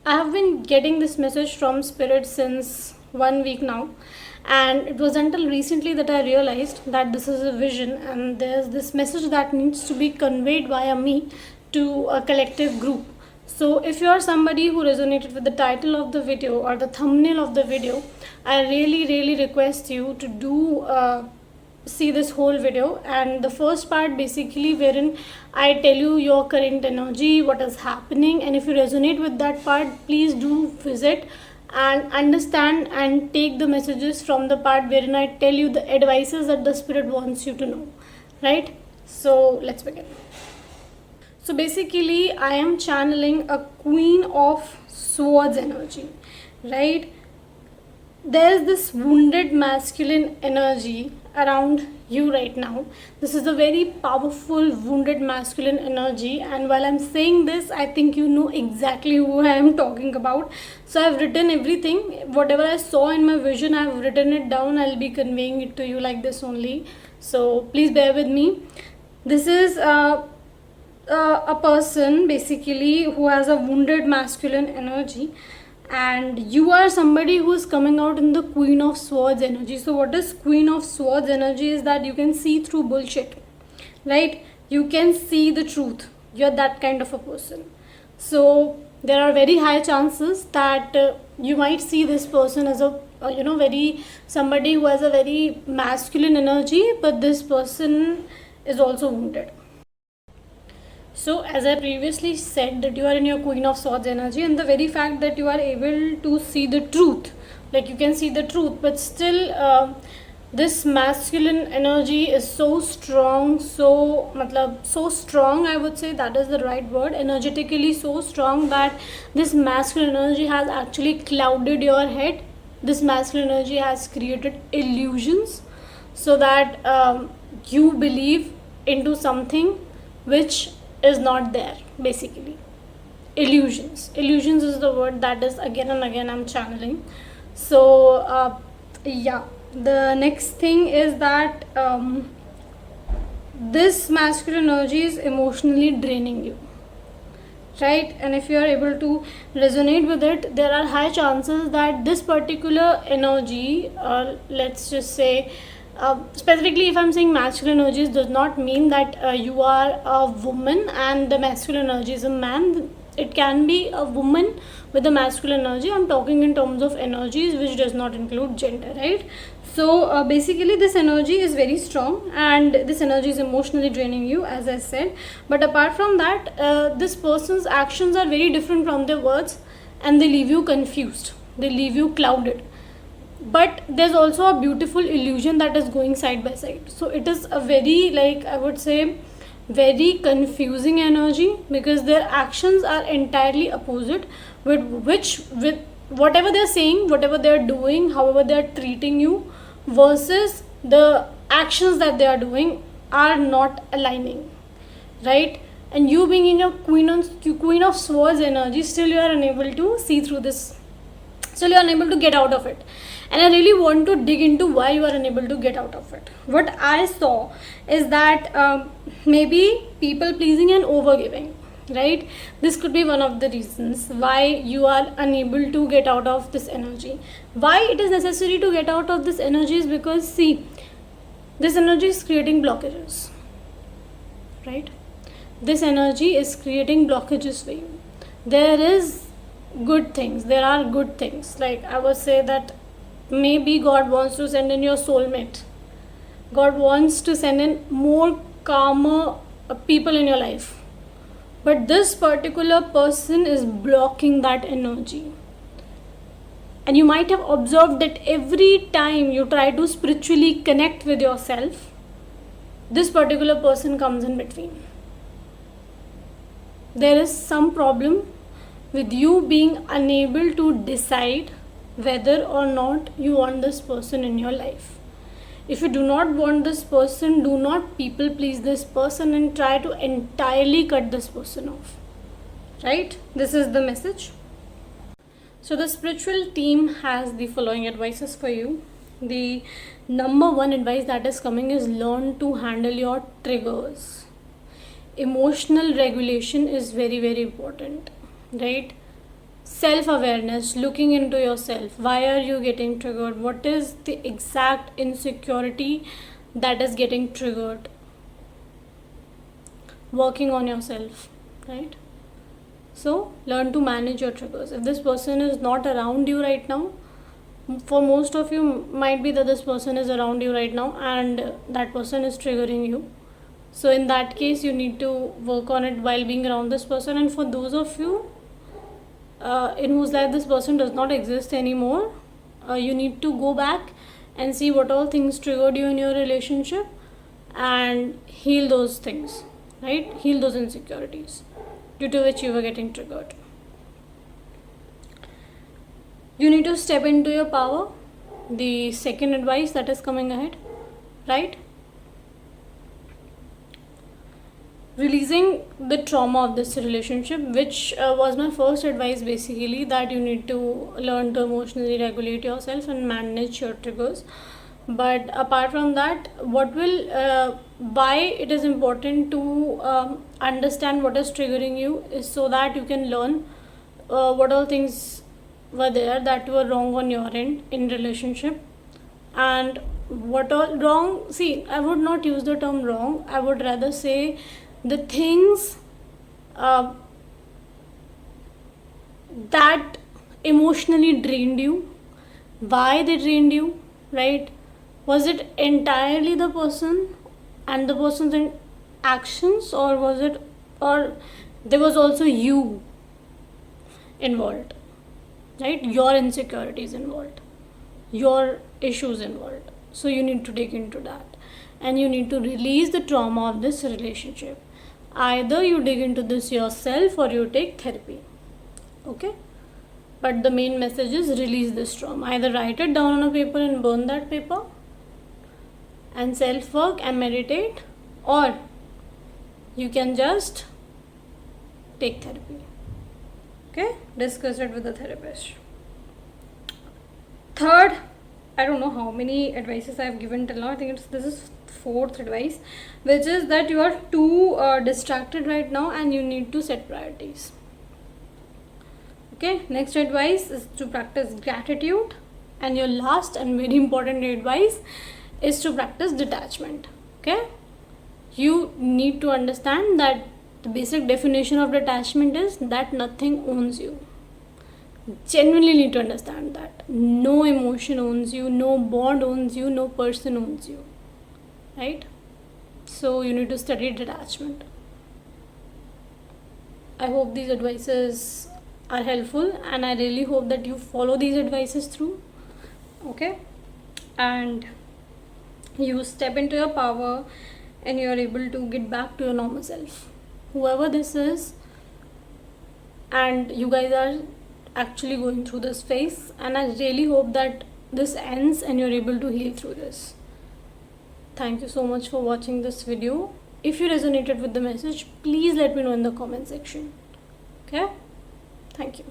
I have been getting this message from Spirit since 1 week now, and it was until recently that I realized that this is a vision and there's this message that needs to be conveyed via me to a collective group. So, if you are somebody who resonated with the title of the video or the thumbnail of the video, I really request you to do see this whole video. And the first part basically wherein I tell you your current energy, what is happening, and if you resonate with that part, please do visit and understand and take the messages from the part wherein I tell you the advices that the spirit wants you to know, right? So let's begin. So basically I am channeling a Queen of Swords energy, right? There's this wounded masculine energy around you right now. This is a very powerful wounded masculine energy, and while I'm saying this, I think you know exactly who I am talking about. So I've written everything, whatever I saw in my vision, I've written it down. I'll be conveying it to you like this only, so please bear with me. This is a person basically who has a wounded masculine energy, and you are somebody who is coming out in the Queen of Swords energy. So what is Queen of Swords energy is that you can see through bullshit, right? You can see the truth. You're that kind of a person. So there are very high chances that you might see this person as a very somebody who has a very masculine energy, but this person is also wounded. So as I previously said, that you are in your Queen of Swords energy, and the very fact that you are able to see the truth, like you can see the truth, but still this masculine energy is so strong, so strong, I would say that is the right word, energetically so strong that this masculine energy has actually clouded your head. This masculine energy has created illusions so that you believe into something which is not there. Basically illusions is the word that is again and again I'm channeling. So yeah, the next thing is that this masculine energy is emotionally draining you, right? And if you are able to resonate with it, there are high chances that this particular energy, let's just say specifically if I'm saying masculine energies, does not mean that you are a woman and the masculine energy is a man. It can be a woman with the masculine energy. I'm talking in terms of energies, which does not include gender, right? So basically this energy is very strong, and this energy is emotionally draining you, as I said. But apart from that, this person's actions are very different from their words, and they leave you confused, they leave you clouded. But there's also a beautiful illusion that is going side by side. So it is a very, like I would say, very confusing energy, because their actions are entirely opposite with whatever they're saying, whatever they're doing, however they're treating you, versus the actions that they are doing are not aligning, right? And you being in your Queen of Swords energy, still you are unable to see through this, still you are unable to get out of it. And I really want to dig into why you are unable to get out of it. What I saw is that maybe people pleasing and overgiving, right? This could be one of the reasons why you are unable to get out of this energy. Why it is necessary to get out of this energy is because, see, this energy is creating blockages, right? This energy is creating blockages for you. There are good things, like I would say that maybe God wants to send in your soulmate. God wants to send in more calmer people in your life. But this particular person is blocking that energy. And you might have observed that every time you try to spiritually connect with yourself, this particular person comes in between. There is some problem with you being unable to decide whether or not you want this person in your life. If you do not want this person, do not people please this person and try to entirely cut this person off, right? This is the message. So the spiritual team has the following advices for you. The number one advice that is coming is learn to handle your triggers. Emotional regulation is very important, right? self awareness, looking into yourself. Why are you getting triggered? What is the exact insecurity that is getting triggered? Working on yourself, right? So learn to manage your triggers. If this person is not around you right now, for most of you might be that this person is around you right now and that person is triggering you. So in that case, you need to work on it while being around this person. And for those of you in whose life this person does not exist anymore, you need to go back and see what all things triggered you in your relationship and heal those things, right? Heal those insecurities due to which you were getting triggered. You need to step into your power. The second advice that is coming ahead, right? Releasing the trauma of this relationship, which was my first advice basically, that you need to learn to emotionally regulate yourself and manage your triggers. But apart from that, what will why it is important to understand what is triggering you is so that you can learn what all things were there that were wrong on your end in relationship, and what all wrong. See, I would not use the term wrong, I would rather say the things that emotionally drained you, why they drained you, right? Was it entirely the person and the person's actions, or was it, or there was also you involved, right? Your insecurities involved, your issues involved. So you need to dig into that and you need to release the trauma of this relationship. Either you dig into this yourself or you take therapy, okay? But the main message is release this trauma. Either write it down on a paper and burn that paper and self work and meditate, or you can just take therapy, okay? Discuss it with a therapist. Third, I don't know how many advices I have given till now. I think this is fourth advice, which is that you are too distracted right now and you need to set priorities. Okay, next advice is to practice gratitude, and your last and very important advice is to practice detachment. Okay, you need to understand that the basic definition of detachment is that nothing owns you. Genuinely need to understand that no emotion owns you, no bond owns you, no person owns you, right? So you need to study detachment. I hope these advices are helpful and I really hope that you follow these advices through, okay? And you step into your power and you are able to get back to your normal self, whoever this is. And you guys are actually going through this phase, and I really hope that this ends and you're able to heal through this. Thank you so much for watching this video. If you resonated with the message, please let me know in the comment section. Okay, thank you.